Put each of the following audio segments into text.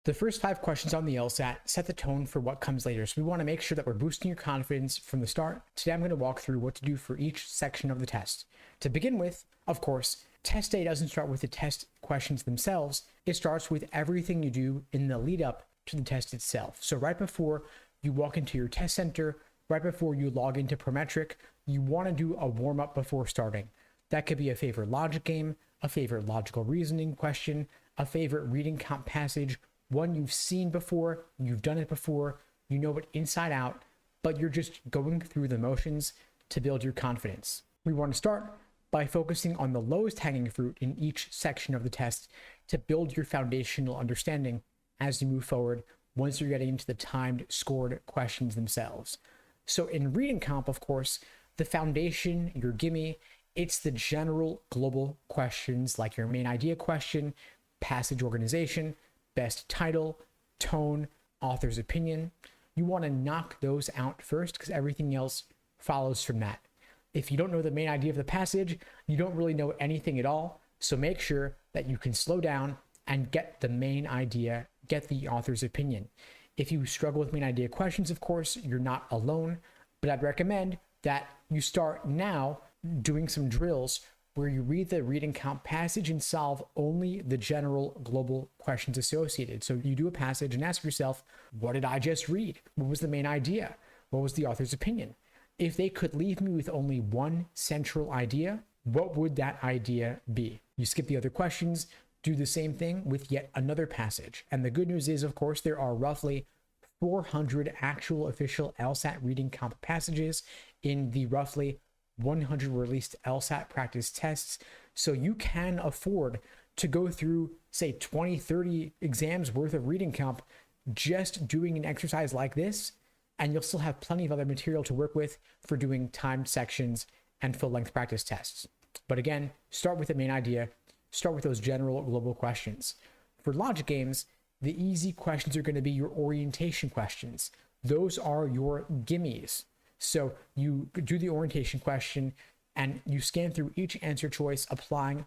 The first 5 questions on the LSAT set the tone for what comes later, so we want to make sure that we're boosting your confidence from the start. Today I'm going to walk through what to do for each section of the test. To begin with, of course, test day doesn't start with the test questions themselves. It starts with everything you do in the lead up to the test itself. So right before you walk into your test center, right before you log into Prometric, you want to do a warm-up before starting. That could be a favorite logic game, a favorite logical reasoning question, a favorite reading count passage, one you've seen before, you've done it before, you know it inside out, but you're just going through the motions to build your confidence. We want to start by focusing on the lowest hanging fruit in each section of the test to build your foundational understanding as you move forward once you're getting into the timed scored questions themselves. So in reading comp, of course, the foundation, your gimme, it's the general global questions like your main idea question, passage organization, best title, tone, author's opinion. You want to knock those out first because everything else follows from that. If you don't know the main idea of the passage, you don't really know anything at all. So make sure that you can slow down and get the main idea, get the author's opinion. If you struggle with main idea questions, of course, you're not alone, but I'd recommend that you start now doing some drills where you read the reading count passage and solve only the general global questions associated. So you do a passage and ask yourself, what did I just read? What was the main idea? What was the author's opinion? If they could leave me with only one central idea, what would that idea be? You skip the other questions, do the same thing with yet another passage. And the good news is, of course, there are roughly 400 actual official LSAT reading comp passages in the roughly 100 released LSAT practice tests. So you can afford to go through, say, 20, 30 exams worth of reading comp just doing an exercise like this, and you'll still have plenty of other material to work with for doing timed sections and full-length practice tests. But again, start with the main idea, start with those general global questions. For logic games, the easy questions are going to be your orientation questions. Those are your gimmies. So you do the orientation question and you scan through each answer choice, applying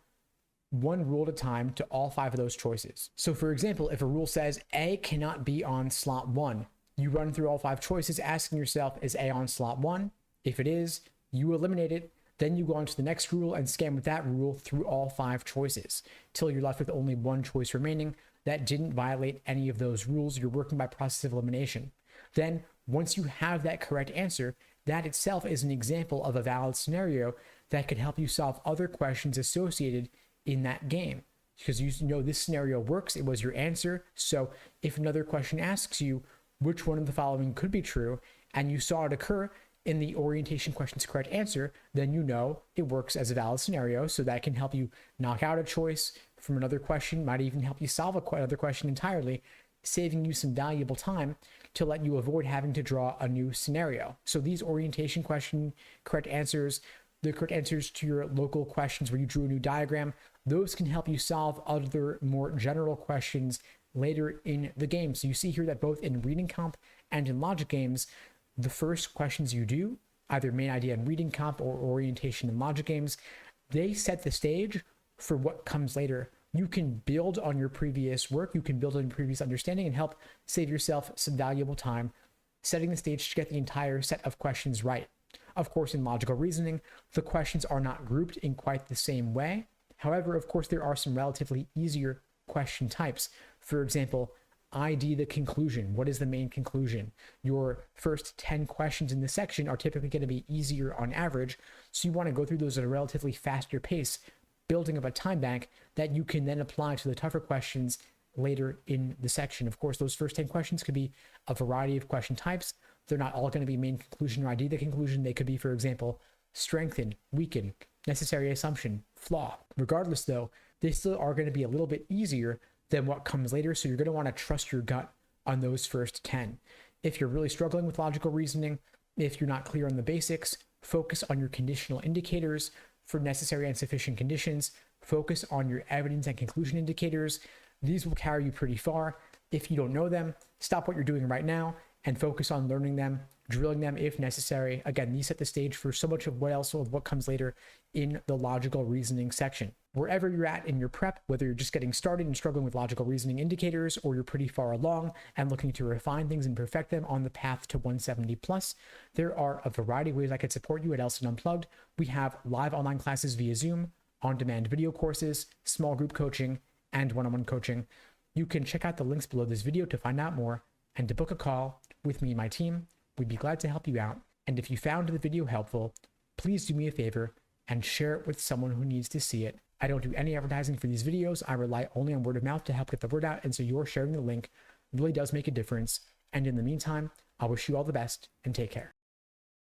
one rule at a time to all 5 of those choices. So for example, if a rule says A cannot be on slot 1, you run through all 5 choices, asking yourself, is A on slot 1? If it is, you eliminate it. Then you go on to the next rule and scan with that rule through all 5 choices till you're left with only one choice remaining that didn't violate any of those rules. You're working by process of elimination. Then once you have that correct answer, that itself is an example of a valid scenario that could help you solve other questions associated in that game. Because you know this scenario works, it was your answer. So if another question asks you which one of the following could be true, and you saw it occur in the orientation question's correct answer, then you know it works as a valid scenario. So that can help you knock out a choice from another question, might even help you solve another question entirely, saving you some valuable time to let you avoid having to draw a new scenario. So these orientation question correct answers, the correct answers to your local questions where you drew a new diagram, those can help you solve other more general questions later in the game. So you see here that both in reading comp and in logic games, the first questions you do, either main idea in reading comp or orientation in logic games, they set the stage for what comes later. You can build on your previous work, you can build on your previous understanding and help save yourself some valuable time setting the stage to get the entire set of questions right. Of course, in logical reasoning, the questions are not grouped in quite the same way. However, of course, there are some relatively easier question types. For example, ID the conclusion. What is the main conclusion? Your first 10 questions in this section are typically going to be easier on average, so you want to go through those at a relatively faster pace, building up a time bank that you can then apply to the tougher questions later in the section. Of course, those first 10 questions could be a variety of question types. They're not all going to be main conclusion or ID the conclusion. They could be, for example, strengthen, weaken, necessary assumption, flaw. Regardless, though, they still are going to be a little bit easier than what comes later, so you're going to want to trust your gut on those first 10. If you're really struggling with logical reasoning, if you're not clear on the basics, focus on your conditional indicators for necessary and sufficient conditions. Focus on your evidence and conclusion indicators. These will carry you pretty far. If you don't know them, stop what you're doing right now and focus on learning them drilling them if necessary. Again, these set the stage for so much of what comes later in the logical reasoning section. Wherever you're at in your prep, whether you're just getting started and struggling with logical reasoning indicators, or you're pretty far along and looking to refine things and perfect them on the path to 170 plus, there are a variety of ways I could support you at LSAT Unplugged. We have live online classes via Zoom, on-demand video courses, small group coaching, and one-on-one coaching. You can check out the links below this video to find out more and to book a call with me and my team. We'd be glad to help you out. And if you found the video helpful, please do me a favor and share it with someone who needs to see it. I don't do any advertising for these videos. I rely only on word of mouth to help get the word out. And so your sharing the link really does make a difference. And in the meantime, I wish you all the best and take care.